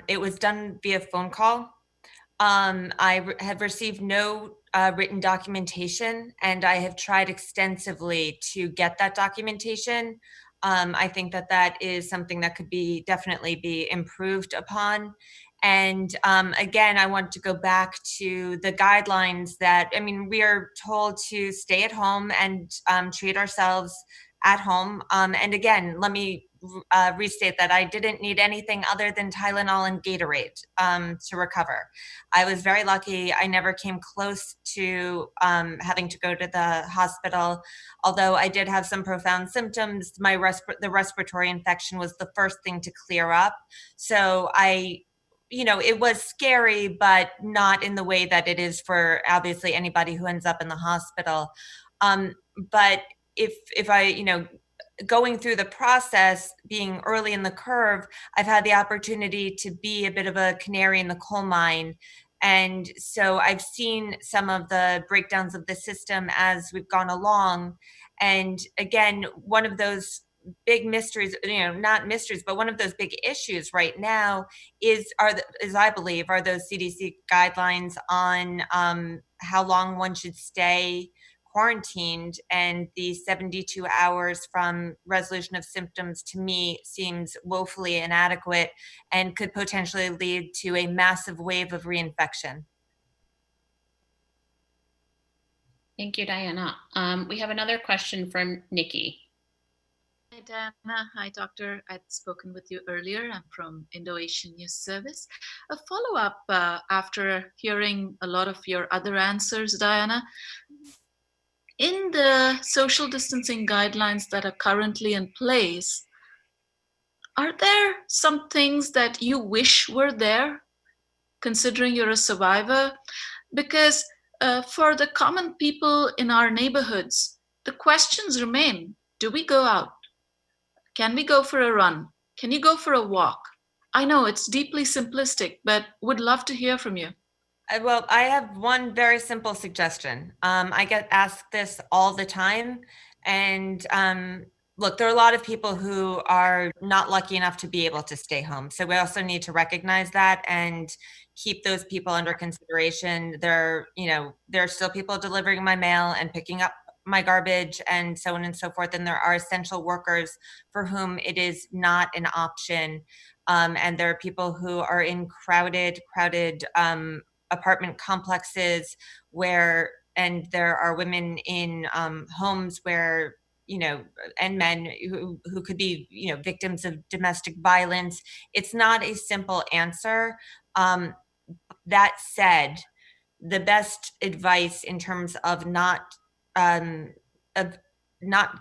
B: it was done via phone call. I have received no written documentation, and I have tried extensively to get that documentation. I think that that is something that could definitely be improved upon. And again, I want to go back to the guidelines that, I mean, we are told to stay at home and treat ourselves at home. And again, let me restate that I didn't need anything other than Tylenol and Gatorade to recover. I was very lucky. I never came close to having to go to the hospital, although I did have some profound symptoms. The respiratory infection was the first thing to clear up. So it was scary, but not in the way that it is for obviously anybody who ends up in the hospital. But if I, going through the process, being early in the curve, I've had the opportunity to be a bit of a canary in the coal mine. And so I've seen some of the breakdowns of the system as we've gone along. And again, one of those big mysteries, not mysteries, but one of those big issues right now is I believe, are those CDC guidelines on how long one should stay quarantined, and the 72 hours from resolution of symptoms to me seems woefully inadequate and could potentially lead to a massive wave of reinfection.
A: Thank you, Diana. We have another question from Nikki.
F: Hi, Diana. Hi, Doctor. I'd spoken with you earlier. I'm from Indo-Asian News Service. A follow-up after hearing a lot of your other answers, Diana. In the social distancing guidelines that are currently in place, are there some things that you wish were there, considering you're a survivor? Because for the common people in our neighborhoods, the questions remain. Do we go out? Can we go for a run? Can you go for a walk? I know it's deeply simplistic, but would love to hear from you.
B: Well, I have one very simple suggestion. I get asked this all the time. And look, there are a lot of people who are not lucky enough to be able to stay home. So we also need to recognize that and keep those people under consideration. There are still people delivering my mail and picking up my garbage and so on and so forth. And there are essential workers for whom it is not an option. And there are people who are in crowded apartment complexes and there are women in homes where, and men who could be, victims of domestic violence. It's not a simple answer. That said, the best advice in terms of not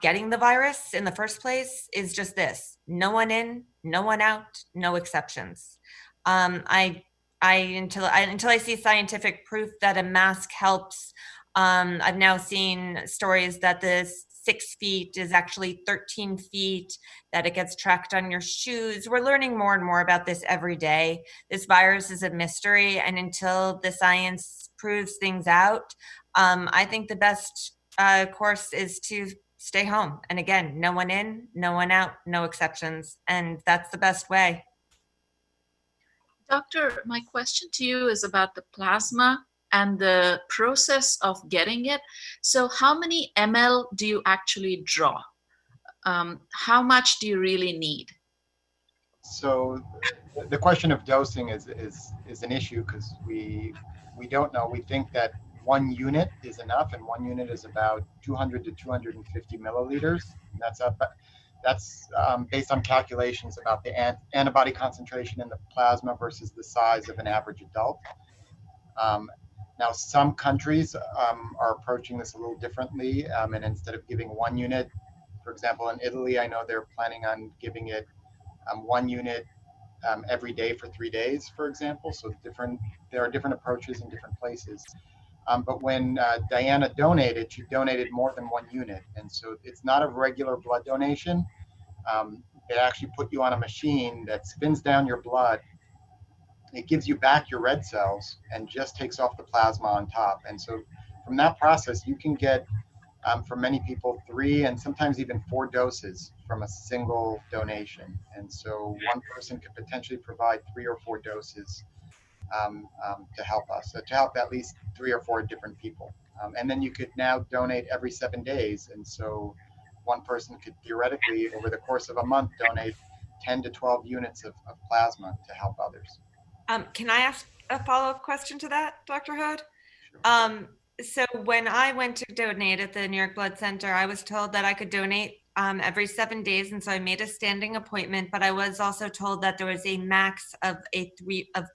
B: getting the virus in the first place is just this: no one in, no one out, no exceptions. Until I see scientific proof that a mask helps, I've now seen stories that the 6 feet is actually 13 feet, that it gets tracked on your shoes. We're learning more and more about this every day. This virus is a mystery, and until the science proves things out, I think the best course is to stay home. And again, no one in, no one out, no exceptions. And that's the best way.
F: Doctor, my question to you is about the plasma and the process of getting it. So how many ml do you actually draw? How much do you really need?
C: So the question of dosing is an issue because we don't know. We think that 1 unit is enough, and 1 unit is about 200 to 250 milliliters. And that's based on calculations about the antibody concentration in the plasma versus the size of an average adult. Now, some countries are approaching this a little differently, and instead of giving 1 unit, for example, in Italy, I know they're planning on giving it 1 unit every day for 3 days, for example. So there are different approaches in different places. But when Diana donated, she donated more than 1 unit. And so it's not a regular blood donation. They actually put you on a machine that spins down your blood. It gives you back your red cells and just takes off the plasma on top. And so from that process, you can get, for many people, 3 and sometimes even 4 doses from a single donation. And so one person could potentially provide 3 or 4 doses to help us, to help at least 3 or 4 different people. And then you could now donate every 7 days. And so one person could theoretically, over the course of a month, donate 10 to 12 units of plasma to help others.
B: Can I ask a follow-up question to that, Dr. Hood? Sure. So when I went to donate at the New York Blood Center, I was told that I could donate every 7 days, and so I made a standing appointment. But I was also told that there was a max of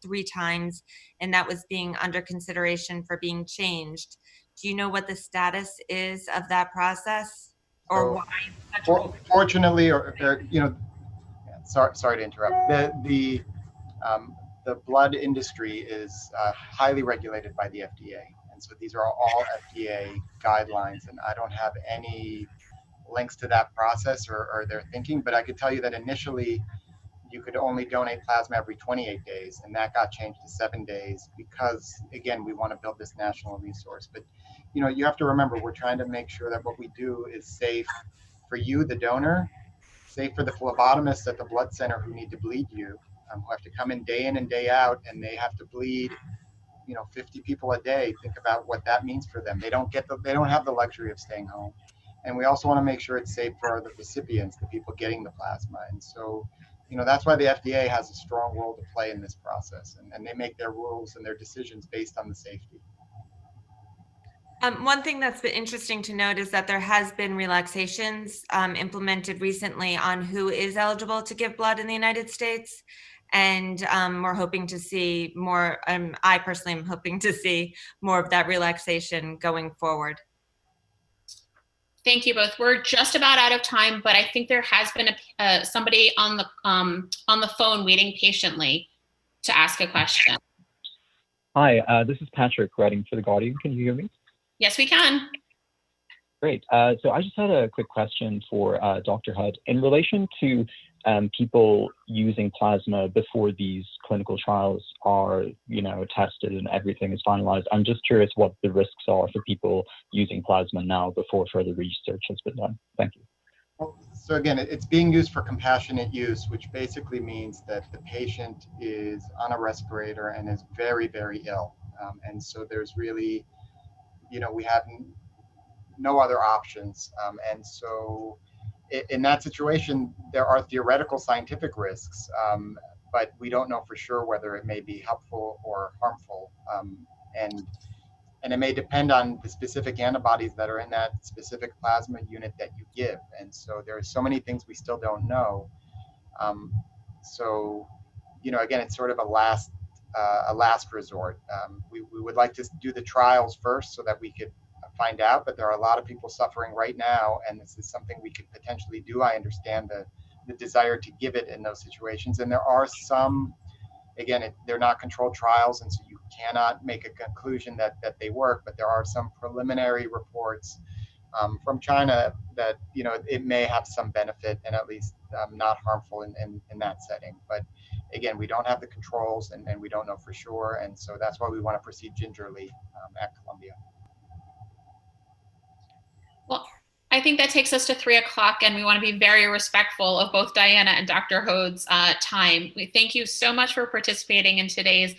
B: 3 times, and that was being under consideration for being changed. Do you know what the status is of that process, or why?
C: Fortunately, sorry to interrupt. The blood industry is highly regulated by the FDA. And so these are all FDA guidelines, and I don't have any links to that process or their thinking, but I could tell you that initially you could only donate plasma every 28 days, and that got changed to 7 days because, again, we want to build this national resource. But, you have to remember, we're trying to make sure that what we do is safe for you, the donor, safe for the phlebotomists at the blood center who need to bleed you, who have to come in and day out, and they have to bleed 50 people a day. Think about what that means for them. They don't have the luxury of staying home. And we also want to make sure it's safe for the recipients, the people getting the plasma. And so, that's why the FDA has a strong role to play in this process, and they make their rules and their decisions based on the safety.
B: One thing that's been interesting to note is that there has been relaxations implemented recently on who is eligible to give blood in the United States. And we're hoping to see more, I personally am hoping to see more of that relaxation going forward.
A: Thank you both. We're just about out of time, but I think there has been somebody on the phone waiting patiently to ask a question.
N: Hi, this is Patrick writing for The Guardian. Can you hear me?
A: Yes, we can.
N: Great. So I just had a quick question for Dr. Hood in relation to people using plasma before these clinical trials are, tested and everything is finalized. I'm just curious what the risks are for people using plasma now before further research has been done. Thank you.
C: Well, so again, it's being used for compassionate use, which basically means that the patient is on a respirator and is very, very ill. And so there's really, we have no other options. And so in that situation, there are theoretical scientific risks, but we don't know for sure whether it may be helpful or harmful. And it may depend on the specific antibodies that are in that specific plasma unit that you give. And so there are so many things we still don't know. So, again, it's sort of a last resort. We would like to do the trials first so that we could find out, but there are a lot of people suffering right now, and this is something we could potentially do. I understand the desire to give it in those situations, and there are some, again, they're not controlled trials, and so you cannot make a conclusion that they work, but there are some preliminary reports from China that, it may have some benefit and at least not harmful in that setting. But again, we don't have the controls and we don't know for sure, and so that's why we want to proceed gingerly at Columbia.
A: Well, I think that takes us to 3 o'clock, and we want to be very respectful of both Diana and Dr. Hode's time. We thank you so much for participating in today's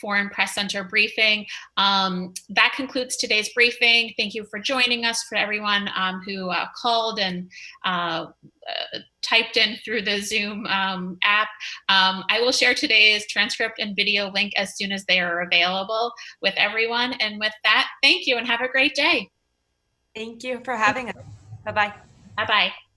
A: Foreign Press Center briefing. That concludes today's briefing. Thank you for joining us, for everyone who called and typed in through the Zoom app. I will share today's transcript and video link as soon as they are available with everyone. And with that, thank you and have a great day.
B: Thank you for having us. Bye-bye.
A: Bye-bye.